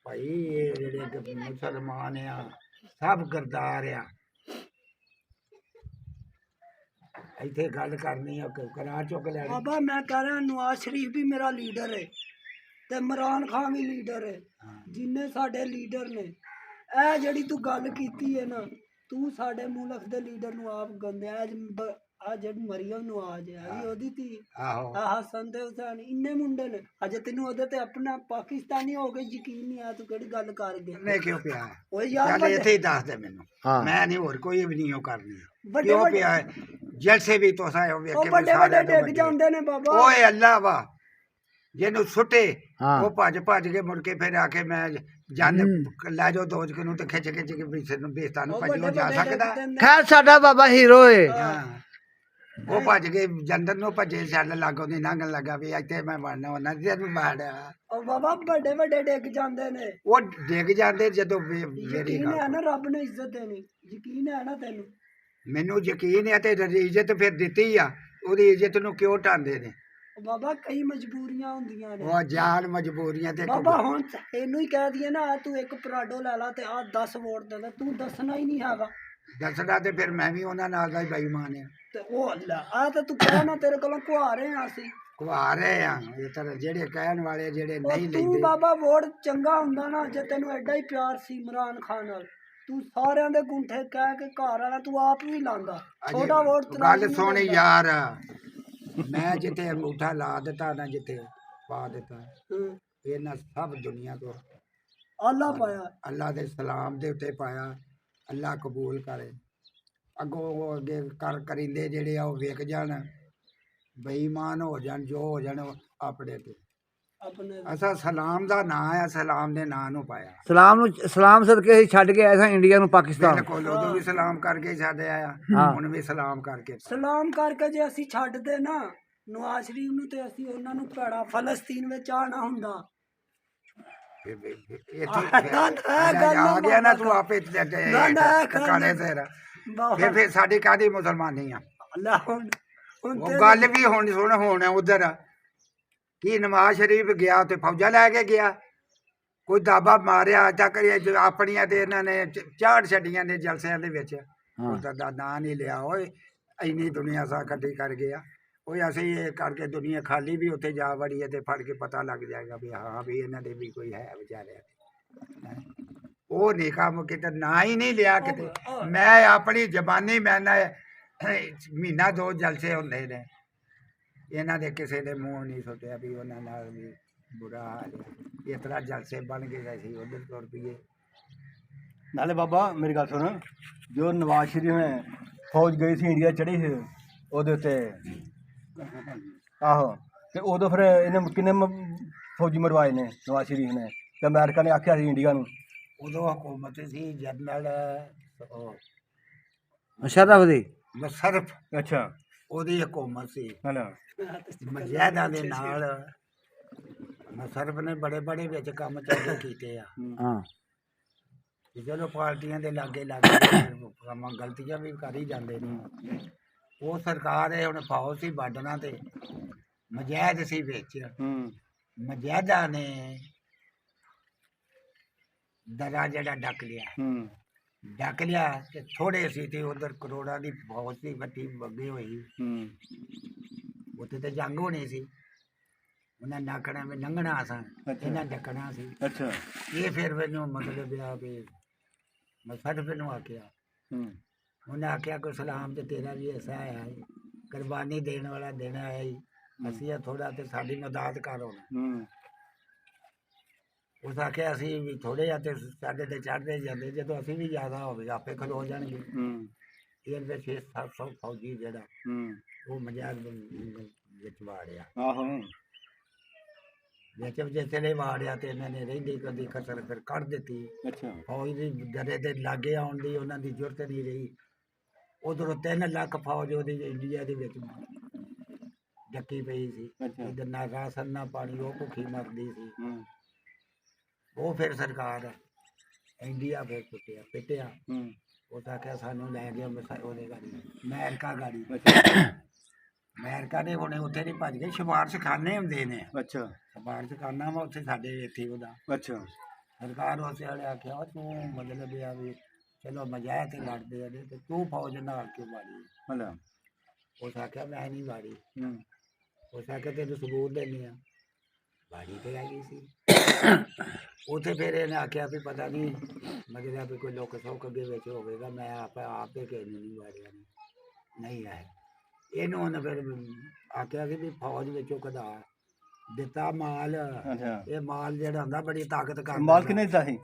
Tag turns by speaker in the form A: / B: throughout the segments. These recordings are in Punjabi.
A: भाई ये जेह्ड़े मुसलमान आ सब गरदार आ इत्थे गल करनी करा चुक लैनी।
B: बाबा मैं कह रहा नवाज शरीफ भी मेरा लीडर है ते इमरान खान भी लीडर है, जिन्ने साडे लीडर ने ए जेड़ी तू गल कीती है ना, तू साडे मुल्क दे लीडर नु आप गंदे आ जेड़ी मरियम नवाज है ओदी धी
A: आहो
B: हसन ते हुसैन इन्ने मुंडे ने अजे तेनू ओदे ते अपना पाकिस्तानी हो गए यकीन नहीं आया तू केड़ी गल कर गया।
A: मैं क्यों पिया
B: ओए यार
A: चल इत्थे ही दस दे मैनू मैं नहीं होर कोई भी नहीं करनी क्यों पिया जलसे भी तुस आए वेखे
B: बड़े बड़े डिग जांदे ने बाबा।
A: ओए अल्लाह वाह जिन्नू सुटे वो भज भज के मुड़ के फिर आके मैं जन लै जाओ दोज के नूं ते खिच खिच के बेस्तान भजो जा सकदा।
C: खैर साडा बाबा हीरो है
A: वो भज के जंदर नु भजे सैल लागो दी लंघन लगा भी इत्थे मैं बनना होना तेनू माड़ा
B: ओ बाबा बड़े बड़े डिग जांदे ने
A: वो डिग जांदे जदों मेरी
B: यकीन है ना रब ने इज्जत देनी यकीन है ना तेनू
A: मैनू यकीन है ते इज्जत फिर दित्ती आ ओदी इज्जत नू क्यों ढांदे ने
B: बाबा कई मजबूरियां होंदियां ने
A: वो जान मजबूरियां ते
B: बाबा हुण एनू ही कह दिए ना तू एक पराडो लै ला ते आ 10 वोट दे दे तू दसना ही नहीं हैगा
A: दसदा ते फिर मैं भी उन्हां नाल दा ही बेईमान आ
B: ते ओ अल्लाह आ ते तू कहना तेरे कोलों कुहा रहे हां असीं
A: कुहा रहे आ ये तरह जेड़े कहण वाले जेड़े नहीं
B: तू
A: लेंदे
B: बाबा वोट चंगा हुंदा ना जे तेनू एडा ही प्यार सी इमरान खान नाल तू सारिਆਂ ਦੇ ਗੁੰਠੇ ਕਹਿ ਕੇ ਘਰ ਵਾਲਾ ਤੂੰ ਆਪ ਵੀ ਲਾਂਦਾ ਛੋਟਾ ਵੋਟ
A: ਗੱਲ ਸੁਣ ਯਾਰ मैं जिथे अंगूठा ला दिता ना जिथे पा दिता इन्हां सब दुनिया तो
B: अल्लाह पाया
A: अल्लाह दे सलाम दे उत्ते पाया अल्लाह कबूल करे अगों अगे कर करिंदे जेड़े आ विक जान बेईमान हो जान जो हो जान अपने ते
B: अपने
A: असा सलाम दा नां है सलाम दे नां नु पाया
C: सलाम सदके ही छड़ के आए थे इंडिया नु पाकिस्तान
A: बिल्कुल उदों भी सलाम करके छड़ आया हुण भी सलाम करके
B: सलाम करके जे ਅਸੀਂ ਛੱਡਦੇ ਨਾ ਨਵਾਜ਼ ਸ਼ਰੀਫ ਨੂੰ ਤੇ ਅਸੀਂ ਉਹਨਾਂ ਨੂੰ ਭੜਾ ਫਲਸਤੀਨ ਵਿੱਚ ਆਣਾ ਹੁੰਦਾ
A: आ गया ना तू आपे टकाने तेरा फिर साडी कादी मुसलमानी आ
B: ਅੱਲਾਹ ਹੁਣ
A: वो गल भी हुण सुन हुण उधर कि नवाज शरीफ गया ते फौजा लैके गया कोई दाबा मारिया तक अपनियां ते इन्हां ने झाड़ छड्डियां ने जलसियां दे विच उधर दा नां नहीं लिया ओए इन्नी दुनिया सा कट्ठी कर गया ओए असीं ये करके दुनिया खाली भी उत्थे जा वड़ी है ते फड़ के पता लग जाएगा भी हाँ भी इन्हां दे भी कोई है बेचारे वो नहीं काम किते ना ही नहीं लिया किते मैं अपनी जबानी मैंने महीना दो जलसे होंदे ने इन्हां दे किसे दे मूँह नहीं सुटिया भी उन्हां नाल भी बुरा हाल है इस तरह जलसे बन गए सी उधर तुर पीए
D: नाले बाबा मेरी गल सुन जो नवाज शरीफ ने फौज गई थी इंडिया चढ़ी थी ओहदे उत्ते आहो ते उदों फिर इन्हें किन्ने फौजी मरवाए ने नवाज शरीफ ने ते अमेरिका ने आख्या सी इंडिया नूं
A: उदों हुकूमत सी जनरल
C: मुशर्रफ दी
A: मुशर्रफ
D: अच्छा
A: ओदी हुकूमत सी
D: हेलो
A: मजैदा दे नाल मुशर्रफ ने बड़े बड़े विच काम चंगे कीते आ
C: हां
A: चलो पार्टियां दे लागे लागे काम गलतियां भी कर ही जांदे ने वो सरकार है हुण फौज सी बाडना ते मजैद सी विच मजैदा ने दरा जड़ा डक लिया ते थोड़े सी ते उधर करोड़ां दी फौज सी वड्डी वगे होई उत्थे ते जंग होनी सी उन्हें नाकना में लंघना असां इन्हां डकना सी
D: अच्छा
A: ये फिर मैनू मतलब आ भी मैं सठ नूं आख्या उन्हें आख्या कोई सलाम ते तेरा भी ऐसा आया कुर्बानी देने वाला दिन आया ही असी थोड़ा तो साड़ी मदद कर उस आख्या असी भी थोड़े आ साढ़े ते चढ़ते जाते जो असी भी ज्यादा हो आपे खलो जाएंगे ये 600-700 फौजी जड़ा वो मजाक वाड़िया जिसले वाड़िया तो इन्होंने रही कभी कसर फिर कढ़ दी फौज की डरे के लागे आने की उन्होंने जरूरत नहीं रही उधरों 3 लाख फौज इंडिया के डकी पई सी इधर ना राशन ना पानी वो भुखी मरदी सी वो फिर सरकार इंडिया फिर पिटिया उस आख्या सानू लै गया गाड़ी अमेरिका गाड़ी अमेरिका ने हुणे उत्थे नहीं भज गए सिफारिश खाने होंदे ने
D: अच्छा
A: सिफारिश खाना वा उत्थे साडे इत्थे ओहदा
D: अच्छा
A: ਸਰਕਾਰ ਉਸੇ ਵਾਲੇ ਆਖਿਆ ਤੂੰ ਮਤਲਬ ਇਹ ਆ ਵੀ ਚਲੋ ਮਜਾਇਆ ਤੇ ਲੜਦੇ ਆ ਤੇ ਤੂੰ ਫੌਜ ਨਾਲ ਕਿਉਂ ਮਾਰੀ
D: ਮਤਲਬ
A: ਉਸ ਆਖਿਆ ਮੈਂ ਨਹੀਂ ਮਾਰੀ
D: ਹੂੰ
A: ਉਸ ਆਖਿਆ ਤੈਨੂੰ ਸਬੂਤ ਦੇਣੀ ਆ ਬਾੜੀ ਤੇ ਆ ਗਈ ਸੀ ਉੱਥੇ ਫਿਰ ਇਹਨੇ ਆਖਿਆ ਵੀ ਪਤਾ ਨਹੀਂ ਮਤਲਬ ਵੀ ਕੋਈ ਲੋਕ ਸੌਕ ਅੱਗੇ ਵਿੱਚ ਹੋਵੇਗਾ ਮੈਂ ਆਪੇ ਕਿਸੇ ਨੂੰ ਨਹੀਂ ਮਾਰਿਆ ਨਹੀਂ ਹੈ ਇਹਨੂੰ ਉਹਨੇ ਫਿਰ ਆਖਿਆ ਸੀ ਵੀ ਫੌਜ ਵਿੱਚੋਂ ਕਢਾ ਦਿੱਤਾ ਮਾਲ
D: ਅੱਛਾ
A: ਇਹ ਮਾਲ ਜਿਹੜਾ ਹੁੰਦਾ ਬੜੀ ਤਾਕਤ ਕਰਦਾ
D: ਮਾਲ ਕਿਨੇ ਦਿੱਤਾ ਸੀ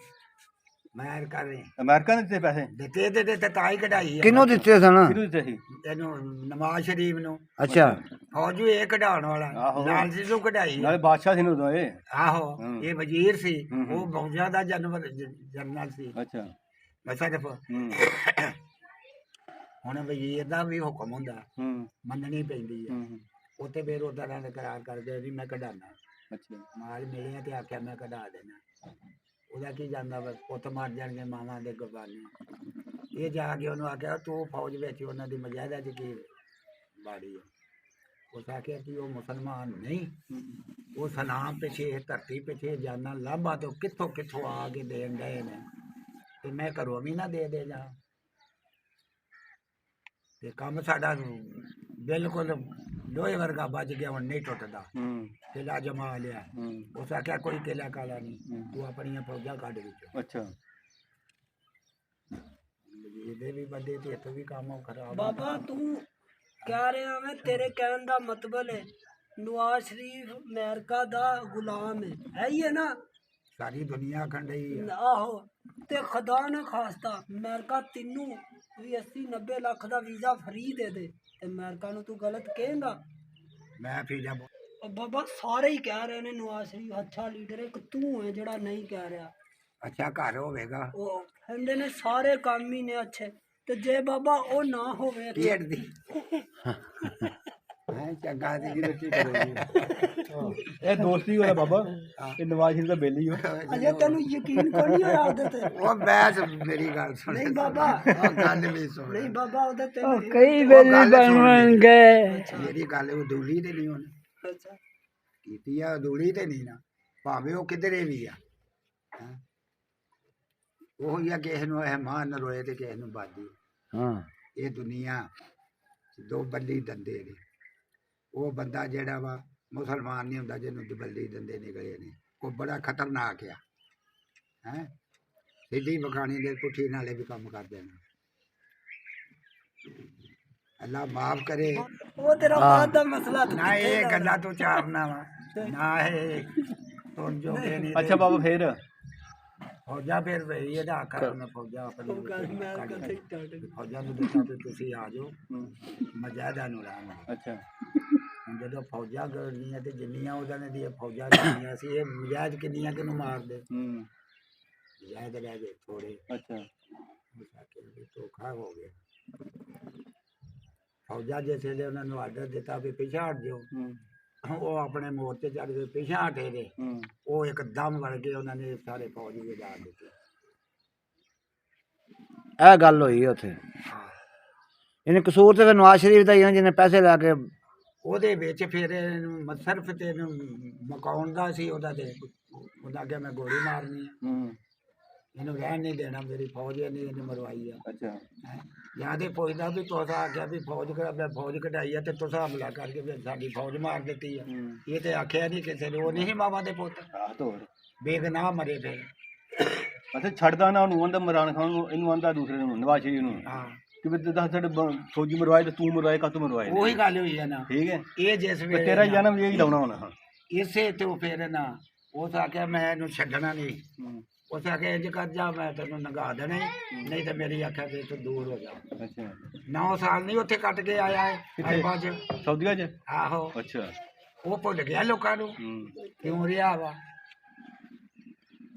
A: ਮੈਂ ਕਰ ਰਹੀ
D: ਅਮਰੀਕਾ ਨੇ ਦਿੱਤੇ ਪੈਸੇ
A: ਦਿੱਤੇ ਤੇ ਤਾਂ ਹੀ ਕਢਾਈ ਆ
C: ਕਿਹਨੂੰ ਦਿੱਤੇ ਸਨ?
D: ਕਿਹਨੂੰ ਦਿੱਤੇ ਸੀ
A: ਇਹਨੂੰ ਨਵਾਜ਼ ਸ਼ਰੀਫ ਨੂੰ
C: ਅੱਛਾ
A: ਫੌਜੂ ਇਹ ਕਢਾਉਣ ਵਾਲਾ
D: ਆਹੋ।
A: ਲਾਲ ਸਿੰਘ ਨੂੰ ਕਢਾਈ
D: ਨਾਲੇ ਬਾਦਸ਼ਾਹ ਸੀ ਨੂੰ ਉਦੋਂ ਇਹ
A: ਆਹੋ
D: ਹੂੰ।
A: ਇਹ ਵਜ਼ੀਰ ਸੀ
D: ਹੂੰ, ਹੂੰ।
A: ਉਹ ਫੌਜਾਂ ਦਾ ਜਨਰਲ ਸੀ
D: ਅੱਛਾ
A: ਸਿਰਫ
D: ਹੂੰ
A: ਹੁਣ ਵਜ਼ੀਰ ਦਾ ਵੀ ਹੁਕਮ ਹੁੰਦਾ
D: ਹੂੰ
A: ਮੰਨਣੀ ਪੈਂਦੀ ਹੈ
D: ਹੂੰ
A: ਉੱਥੇ ਫਿਰ ਉਹਦਾ ਨਾਲ ਕਰਾਰ ਕਰਦੇ ਵੀ ਮੈਂ ਕਢਾਣਾ
D: ਅੱਛਾ
A: ਮਾਲ ਮਿਲਿਆ ਤੇ ਆਖਿਆ ਮੈਂ ਕਢਾ ਦੇਣਾ ਉਹਦਾ ਕੀ ਜਾਂਦਾ ਵਾ ਪੁੱਤ ਮਰ ਜਾਣਗੇ ਮਾਵਾਂ ਦੇ ਗਵਾਨੇ ਇਹ ਜਾ ਕੇ ਉਹਨੂੰ ਆਖਿਆ ਤੂੰ ਫੌਜ ਵਿੱਚ ਉਹਨਾਂ ਦੀ ਮਜਾਦਾ ਚ ਕੀ ਬਾੜੀ ਹੈ ਉਸ ਆਖਿਆ ਕਿ ਉਹ ਮੁਸਲਮਾਨ ਨਹੀਂ ਉਹ ਸਲਾਮ ਪਿੱਛੇ ਧਰਤੀ ਪਿੱਛੇ ਜਾਨਾ ਲਾਭਾ ਤੋਂ ਕਿੱਥੋਂ ਕਿੱਥੋਂ ਆ ਕੇ ਦੇਣ ਗਏ ਨੇ ਤੇ ਮੈਂ ਘਰੋਂ ਵੀ ਨਾ ਦੇ ਜਾ ਤੇ ਕੰਮ ਸਾਡਾ ਬਿਲਕੁਲ ਲੋਹੇ ਵਰਗਾ ਵੱਜ ਗਿਆ ਹੁਣ ਨਹੀਂ ਟੁੱਟਦਾ
D: ਹੂੰ
A: ਕਿਲਾ ਜਮਾ ਲਿਆ
D: ਹੂੰ
A: ਉਸ ਆਖਿਆ ਕੋਈ ਕਿਲਾ ਕਾਲਾ ਨਹੀਂ ਤੂੰ ਆਪਣੀਆਂ ਫੌਜਾਂ ਕੱਢ ਵਿੱਚ
D: ਅੱਛਾ
A: ਇਹਦੇ ਵੀ ਬੰਦੇ ਤੇ ਇੱਥੋਂ ਵੀ ਕੰਮ ਖਰਾਬ
B: ਬਾਬਾ ਤੂੰ ਕਹਿ ਰਿਹਾ ਮੈਂ ਤੇਰੇ ਕਹਿਣ ਦਾ ਮਤਲਬ ਹੈ ਨਵਾਜ਼ ਸ਼ਰੀਫ ਅਮਰੀਕਾ ਦਾ ਗੁਲਾਮ ਹੈ ਹੀ ਹੈ ਨਾ
A: ਸਾਰੀ ਦੁਨੀਆ ਖੰਡਈ ਆ
B: ਆਹੋ ਤੇ ਖੁਦਾ ਨੇ ਖਾਸਤਾ ਅਮਰੀਕਾ ਤੈਨੂੰ ਵੀ 80-90 ਲੱਖ ਦਾ ਵੀਜ਼ਾ ਫ੍ਰੀ ਦੇ ਦੇ ਤੇ ਅਮਰੀਕਾ ਨੂੰ ਤੂੰ ਗਲਤ ਕਹੇਂਗਾ
A: ਮੈਂ ਫੀਜਾ
B: ਉਹ ਬਾਬਾ ਸਾਰੇ ਹੀ ਕਹਿ ਰਹੇ ਨੇ ਨਵਾਜ਼ ਸ਼ਰੀਫ ਅੱਛਾ ਲੀਡਰ ਹੈ, ਇੱਕ ਤੂੰ ਹੈ ਜਿਹੜਾ ਨਹੀਂ ਕਹਿ ਰਿਹਾ।
A: ਅੱਛਾ ਘਰ ਹੋਵੇਗਾ
B: ਉਹ ਕਹਿੰਦੇ ਨੇ ਸਾਰੇ ਕੰਮ ਹੀ ਨੇ ਅੱਛੇ, ਤੇ ਜੇ ਬਾਬਾ ਉਹ ਨਾ ਹੋਵੇ
A: ਪੀੜ ਦੀ ਹੈ ਚੰਗਾ ਦੀ ਕੀ ਕਰੋਗੇ
D: ਇਹ ਦੋਸਤੀ ਹੋਇਆ ਬਾਬਾ ਇਹ ਨਵਾਜ਼ ਸ਼ਰੀਫ ਦਾ ਬੇਲੀ ਹੋ
B: ਅਜੇ ਤੈਨੂੰ ਯਕੀਨ ਕੋਈ ਨਹੀਂ ਹੋਇਆ ਉਹਦੇ ਤੇ?
A: ਉਹ ਬੈਸ ਮੇਰੀ ਗੱਲ ਸੁਣ
B: ਨਹੀਂ ਬਾਬਾ,
A: ਉਹ ਗੱਲ ਵੀ ਸੁਣ
B: ਨਹੀਂ ਬਾਬਾ ਉਹਦੇ ਤੇ
C: ਕਈ ਵੇਲੇ ਬਣ ਗਏ
A: ਮੇਰੀ ਗੱਲ ਉਹ ਦੂਲੀ ਤੇ ਨਹੀਂ ਉਹਨੇ
B: ਅੱਛਾ
A: ਕੀਤੀ ਆ, ਦੂਲੀ ਤੇ ਨਹੀਂ ਨਾ, ਭਾਵੇਂ ਉਹ ਕਿਧਰੇ ਵੀ ਆ ਹੈਂ। ਉਹ ਹੀ ਆ ਕਿਸੇ ਨੂੰ ਇਹ ਮਾਨ ਰੋਏ ਤੇ ਕਿਸੇ ਨੂੰ ਬਾਦੀ।
C: ਹਾਂ
A: ਇਹ ਦੁਨੀਆ ਦੋ ਬੱਲੀ ਦੰਦੇ ਨੇ। ਉਹ ਬੰਦਾ ਜਿਹੜਾ ਵਾ ਮੁਸਲਮਾਨ ਨਹੀਂ ਹੁੰਦਾ ਜਿਹਨੂੰ ਬੱਲੀ ਦੰਦੇ ਨਿਕਲੇ ਨੇ, ਉਹ ਬੜਾ ਖਤਰਨਾਕ ਆ ਹੈ। ਸਿੱਧੀ ਮਕਾਨੀ ਦੇ ਪੁੱਠੀ ਨਾਲੇ ਵੀ ਕੰਮ ਕਰ ਦੇਣਾ। ਅੱਲਾ ਮਾਫ ਕਰੇ।
B: ਉਹ ਤੇਰਾ ਬਾਤ ਦਾ ਮਸਲਾ ਤੂੰ
A: ਨਾ
B: ਕਿੱਥੇ
A: ਇਹ
B: ਲਾ
A: ਗੱਲਾਂ ਤੂੰ ਚਾਰਨਾ ਵਾ, ਨਾ ਇਹ ਤੁਰ ਜੋਗੇ ਨਹੀਂ।
D: ਅੱਛਾ ਬਾਬਾ ਫੇਰ
A: ਫੌਜਾਂ ਫਿਰ ਰਹੀ ਇਹਦਾ ਆਖਰ ਮੈਂ ਫੌਜਾਂ ਆਪਣੀ
B: ਉਹ ਗੱਲ ਮੈਂ ਕਿੱਥੇ start
A: ਫੌਜਾਂ ਨੂੰ ਦਿੱਤਾ ਤੇ ਤੁਸੀਂ ਆ ਜਾਓ ਮਜਾਦਾ ਨੂੰ ਰਾਮ।
D: ਅੱਛਾ
A: ਹੁਣ ਜਦੋਂ ਫੌਜਾਂ ਗਈਆਂ ਤੇ ਜਿੰਨੀਆਂ ਉਹਨਾਂ ਨੇ ਦੀਆਂ ਫੌਜਾਂ ਲਈਆਂ ਸੀ, ਇਹ ਮਜਾਦ ਕਿੰਨੀਆਂ ਕਿਨੂੰ ਮਾਰਦੇ। ਮਜਾਦ ਰਹਿ ਗਏ ਥੋੜੇ।
D: ਅੱਛਾ
A: ਧੋਖਾ ਹੋ ਗਿਆ। ਫੌਜਾਂ ਜਿਸ ਵੇਲੇ ਉਹਨਾਂ ਨੂੰ ਆਰਡਰ ਦਿੱਤਾ ਵੀ ਪਿੱਛੇ ਹਟ ਜਾਓ, ਉਹ ਆਪਣੇ ਮੋਰਚੇ ਚੜ ਗਏ, ਪਿੱਛੇ ਹਟੇ ਦੇ। ਉਹ ਇੱਕਦਮ ਵੜ ਕੇ ਉਹਨਾਂ ਨੇ ਸਾਰੇ ਫੌਜ ਨੂੰ ਉਜਾੜ ਦਿੱਤੇ।
C: ਇਹ ਗੱਲ ਹੋਈ ਉੱਥੇ। ਇਹਨੇ ਕਸੂਰ ਤੇ ਫਿਰ ਨਵਾਜ਼ ਸ਼ਰੀਫ ਦਾ ਹੀ ਆ ਜਿਹਨੇ ਪੈਸੇ ਲਾ ਕੇ
A: ਉਹਦੇ ਵਿੱਚ ਫਿਰ ਇਹਨੂੰ ਸਿਰਫ ਤੇ ਇਹਨੂੰ ਮਕਾਉਣ ਦਾ ਸੀ। ਉਹਦਾ ਤੇ ਉਹਦਾ ਅੱਗੇ ਮੈਂ ਗੋਲੀ ਮਾਰਨੀ ਆ, ਇਹਨੂੰ ਰਹਿਣ ਨਹੀਂ ਦੇਣਾ। ਮੇਰੀ ਫੌਜ ਨੇ ਇਹਨੂੰ ਮਰਵਾਈ ਆ।
D: ਅੱਛਾ
A: ਜਾਂ ਤੇ ਪੁੱਛਦਾ ਵੀ ਤੁਸੀਂ ਆਖਿਆ ਵੀ ਫੌਜ ਮੈਂ ਫੌਜ ਕਢਾਈ ਆ ਤੇ ਤੁਸੀਂ ਹਮਲਾ ਕਰਕੇ ਫਿਰ ਸਾਡੀ ਫੌਜ ਮਾਰ ਦਿੱਤੀ ਆ। ਇਹ ਤੇ ਆਖਿਆ ਨਹੀਂ ਕਿਸੇ ਨੇ। ਉਹ ਨਹੀਂ ਮਾਵਾਂ ਦੇ ਪੁੱਤ
D: ਆਹ ਤੋੜ
A: ਬੇਗਨਾਹ ਮਰੇ ਫਿਰ।
D: ਅੱਛਾ ਛੱਡਦਾ ਨਾ ਉਹਨੂੰ ਆਂਦਾ ਇਮਰਾਨ ਖਾਨ ਨੂੰ, ਇਹਨੂੰ ਆਂਦਾ ਦੂਸਰੇ ਨੂੰ ਨਵਾਜ਼ ਸ਼ਰੀਫ ਨੂੰ
A: ਹਾਂ
D: ਕਿ ਵੀ ਦੱਸ ਸਾਡੇ ਫੌਜੀ ਮਰਵਾਏ ਤੇ ਤੂੰ ਮਰਵਾਏ ਕਾ ਤੂੰ ਮਰਵਾਏ
A: ਉਹੀ ਗੱਲ ਹੋਈ ਆ ਨਾ।
D: ਠੀਕ ਹੈ
A: ਇਹ ਜਿਸ
D: ਤੇ
A: ਵੇਲੇ
D: ਤੇਰਾ ਜਨਮ ਇਹ ਹੀ ਲਾਉਣਾ ਹੋਣਾ। ਹਾਂ
A: ਇਸੇ ਤੋਂ ਫਿਰ ਨਾ ਉਸ ਆਖਿਆ ਮੈਂ ਇਹਨੂੰ ਛੱਡਣਾ ਨਹੀਂ। ਉਸ ਆਖਿਆ ਇੰਜ ਕਰ ਜਾ, ਮੈਂ ਤੈਨੂੰ ਨੰਗਾ ਦੇਣਾ ਈ, ਨਹੀਂ ਤੇ ਮੇਰੀ ਆਖਿਆ ਤੇ ਤੂੰ ਦੂਰ ਹੋ ਜਾ।
D: ਅੱਛਾ
A: 9 ਸਾਲ ਨਹੀਂ ਉੱਥੇ ਕੱਟ ਕੇ ਆਇਆ ਹੈ ਅਰਬਾਂ 'ਚ।
D: ਸਾਊਦੀਆ ਚ
A: ਆਹੋ
D: ਅੱਛਾ
A: ਉਹ ਭੁੱਲ ਗਿਆ ਲੋਕਾਂ ਨੂੰ ਕਿਉਂ ਰਿਹਾ ਵਾ।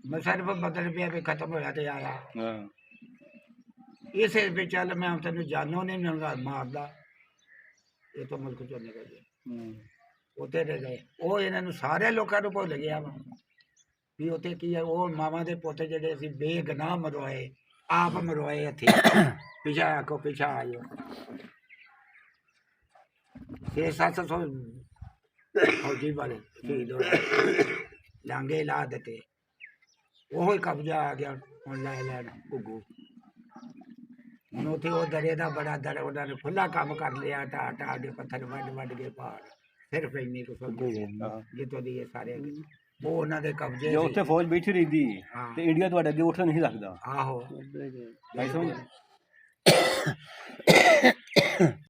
A: ਮੈਂ ਸਿਰਫ ਬਦਲ ਪਿਆ ਵੀ ਖਤਮ ਹੋਇਆ ਤੇ ਆਇਆ।
D: ਹਾਂ
A: ਇਸੇ ਵੀ ਚੱਲ ਮੈਂ ਤੈਨੂੰ ਜਾਨੋਂ ਨਹੀਂ ਮਾਰਦਾ, ਇਹ ਤਾਂ ਮੁਲਕ ਚੋਂ ਨਿਕਲ ਗਿਆ। ਉੱਥੇ ਰਹਿ ਗਏ। ਉਹ ਇਹਨਾਂ ਨੂੰ ਸਾਰੇ ਲੋਕਾਂ ਨੂੰ ਭੁੱਲ ਗਿਆ ਵਾ ਵੀ ਉੱਥੇ ਕੀ ਹੈ। ਉਹ ਮਾਵਾਂ ਦੇ ਪੁੱਤ ਜਿਹੜੇ ਸੀ ਬੇਗਨਾਹ ਮਰਵਾਏ, ਆਪ ਮਰਵਾਏ ਇੱਥੇ। ਪਿਛਾ ਆਖੋ ਪਿਛਾ ਆਇਓ 600-700 ਫੌਜੀ ਵਾਲੇ ਸ਼ਹੀਦ ਹੋਏ, ਲਾਂਗੇ ਲਾ ਦਿੱਤੇ। ਉਹੋ ਹੀ ਕਬਜ਼ਾ ਆ ਗਿਆ ਹੁਣ ਲੈ ਲੈਣ ਘੁੱਗੂ ਹੁਣ ਉੱਥੇ ਉਹ ਦਰੇ ਦਾ ਬੜਾ ਦਰ ਉਹਨਾਂ ਨੇ ਖੁੱਲਾ ਕੰਮ ਕਰ ਲਿਆ ਢਾ ਢਾ ਕੇ ਪੱਥਰ ਵੱਢ ਕੇ ਪਹਾੜ ਸਿਰਫ ਇੰਨੀ ਕੁ ਜਿੱਥੋਂ ਦੀ ਇਹ ਸਾਰੇ ਉਹ ਉਹਨਾਂ ਦੇ ਕਬਜ਼ੇ
D: ਜੇ ਉੱਥੇ ਫੌਜ ਬੈਠੀ ਰਹਿੰਦੀ
A: ਹਾਂ।
D: ਤੇ ਇੰਡੀਆ ਤੁਹਾਡੇ ਅੱਗੇ ਉੱਠ ਨਹੀਂ ਸਕਦਾ।
A: ਆਹੋ
D: ਭਾਈ ਸਮਝ